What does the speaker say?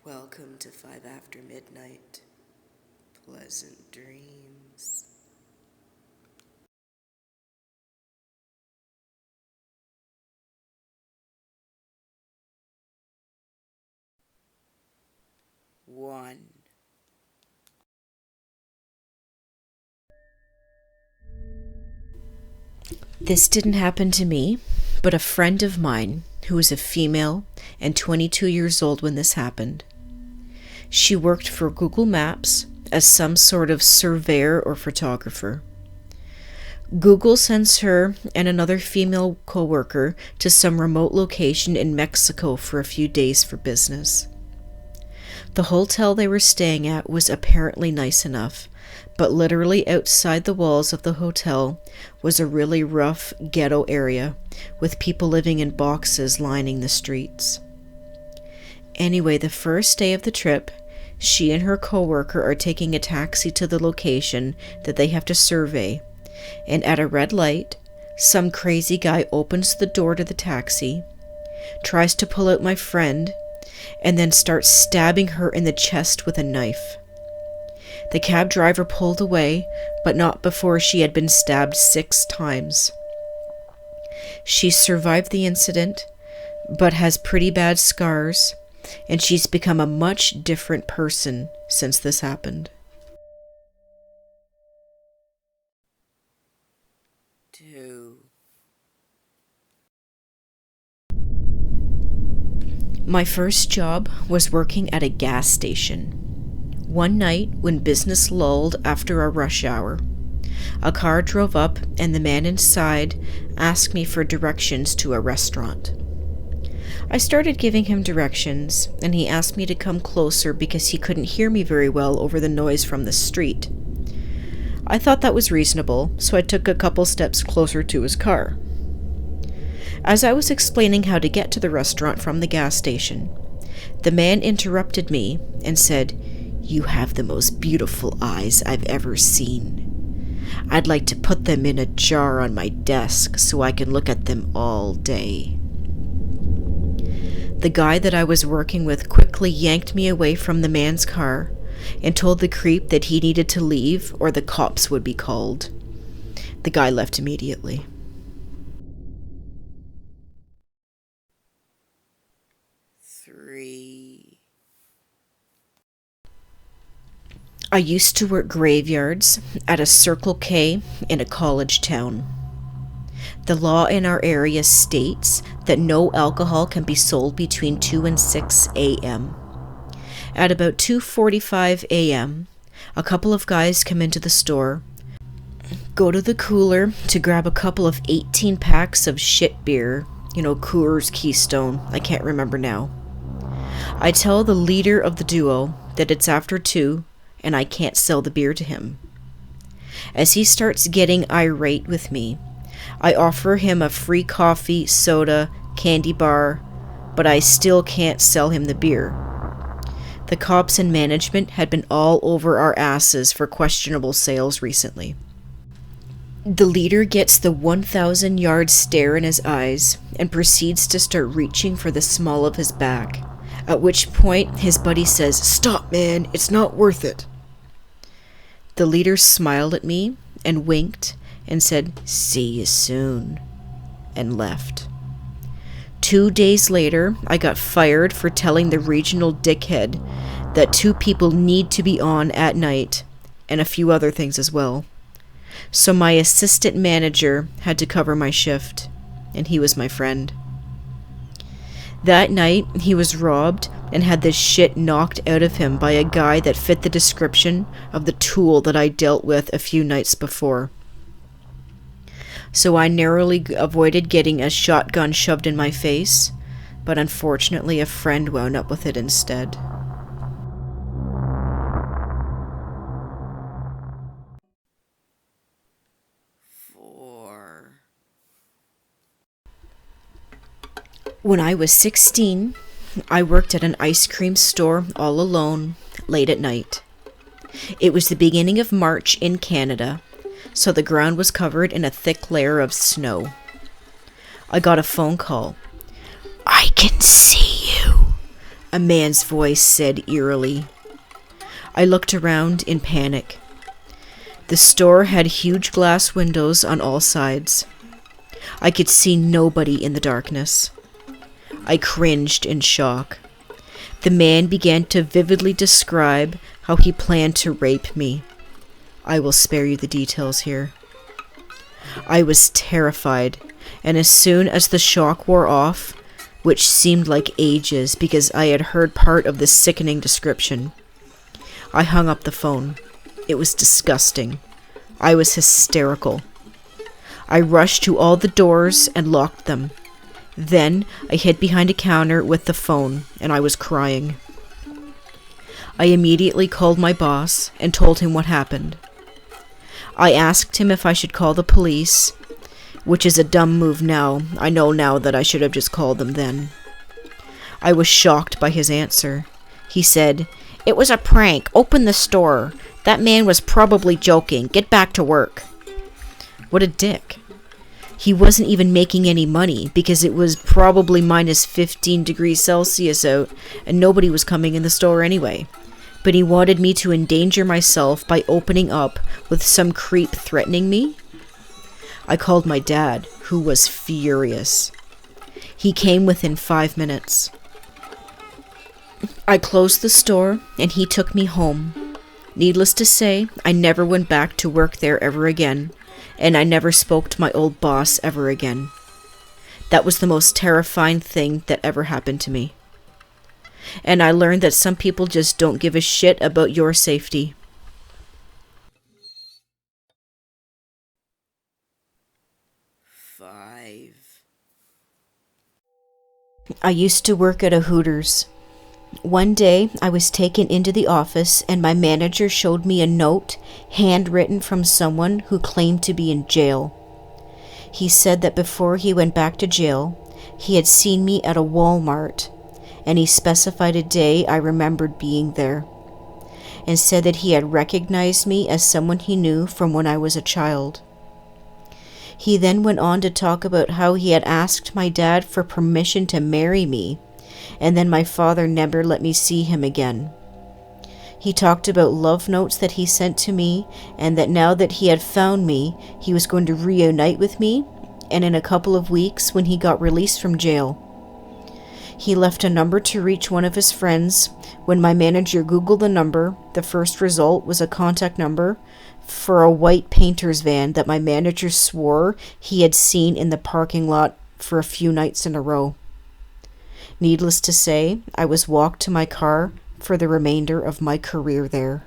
Welcome to 5 after midnight. Pleasant dreams. One. This didn't happen to me, but a friend of mine who was a female and 22 years old when this happened. She worked for Google Maps as some sort of surveyor or photographer. Google sends her and another female coworker to some remote location in Mexico for a few days for business. The hotel they were staying at was apparently nice enough, but literally outside the walls of the hotel was a really rough ghetto area with people living in boxes lining the streets. Anyway, the first day of the trip, she and her coworker are taking a taxi to the location that they have to survey, and at a red light, some crazy guy opens the door to the taxi, tries to pull out my friend, and then starts stabbing her in the chest with a knife. The cab driver pulled away, but not before she had been stabbed 6 times. She survived the incident, but has pretty bad scars, and she's become a much different person since this happened. 2. My first job was working at a gas station. One night, when business lulled after a rush hour, a car drove up and the man inside asked me for directions to a restaurant. I started giving him directions, and he asked me to come closer because he couldn't hear me very well over the noise from the street. I thought that was reasonable, so I took a couple steps closer to his car. As I was explaining how to get to the restaurant from the gas station, the man interrupted me and said, "You have the most beautiful eyes I've ever seen. I'd like to put them in a jar on my desk so I can look at them all day." The guy that I was working with quickly yanked me away from the man's car and told the creep that he needed to leave or the cops would be called. The guy left immediately. 3. I used to work graveyards at a Circle K in a college town. The law in our area states that no alcohol can be sold between 2 and 6 a.m. At about 2:45 a.m., a couple of guys come into the store, go to the cooler to grab a couple of 18 packs of shit beer, Coors, Keystone, I can't remember now. I tell the leader of the duo that it's after 2 and I can't sell the beer to him. As he starts getting irate with me, I offer him a free coffee, soda, candy bar, but I still can't sell him the beer. The cops and management had been all over our asses for questionable sales recently. The leader gets the 1,000-yard stare in his eyes and proceeds to start reaching for the small of his back, at which point his buddy says, "Stop, man, it's not worth it." The leader smiled at me and winked and said, "See you soon," and left. 2 days later, I got fired for telling the regional dickhead that 2 people need to be on at night, and a few other things as well. So my assistant manager had to cover my shift, and he was my friend. That night, he was robbed and had the shit knocked out of him by a guy that fit the description of the tool that I dealt with a few nights before. So I narrowly avoided getting a shotgun shoved in my face, but unfortunately a friend wound up with it instead. 4. When I was 16, I worked at an ice cream store all alone, late at night. It was the beginning of March in Canada, so the ground was covered in a thick layer of snow. I got a phone call. "I can see you," a man's voice said eerily. I looked around in panic. The store had huge glass windows on all sides. I could see nobody in the darkness. I cringed in shock. The man began to vividly describe how he planned to rape me. I will spare you the details here. I was terrified, and as soon as the shock wore off, which seemed like ages because I had heard part of the sickening description, I hung up the phone. It was disgusting. I was hysterical. I rushed to all the doors and locked them. Then I hid behind a counter with the phone, and I was crying. I immediately called my boss and told him what happened. I asked him if I should call the police, which is a dumb move now. I know now that I should have just called them then. I was shocked by his answer. He said, "It was a prank. Open the store. That man was probably joking. Get back to work." What a dick. He wasn't even making any money because it was probably minus 15 degrees Celsius out and nobody was coming in the store anyway. But he wanted me to endanger myself by opening up with some creep threatening me. I called my dad, who was furious. He came within 5 minutes. I closed the store and he took me home. Needless to say, I never went back to work there ever again, and I never spoke to my old boss ever again. That was the most terrifying thing that ever happened to me. And I learned that some people just don't give a shit about your safety. Five. I used to work at a Hooters. One day, I was taken into the office and my manager showed me a note handwritten from someone who claimed to be in jail. He said that before he went back to jail, he had seen me at a Walmart, and he specified a day I remembered being there, and said that he had recognized me as someone he knew from when I was a child. He then went on to talk about how he had asked my dad for permission to marry me, and then my father never let me see him again. He talked about love notes that he sent to me, and that now that he had found me, he was going to reunite with me, and in a couple of weeks when he got released from jail. He left a number to reach one of his friends. When my manager Googled the number, the first result was a contact number for a white painter's van that my manager swore he had seen in the parking lot for a few nights in a row. Needless to say, I was walked to my car for the remainder of my career there.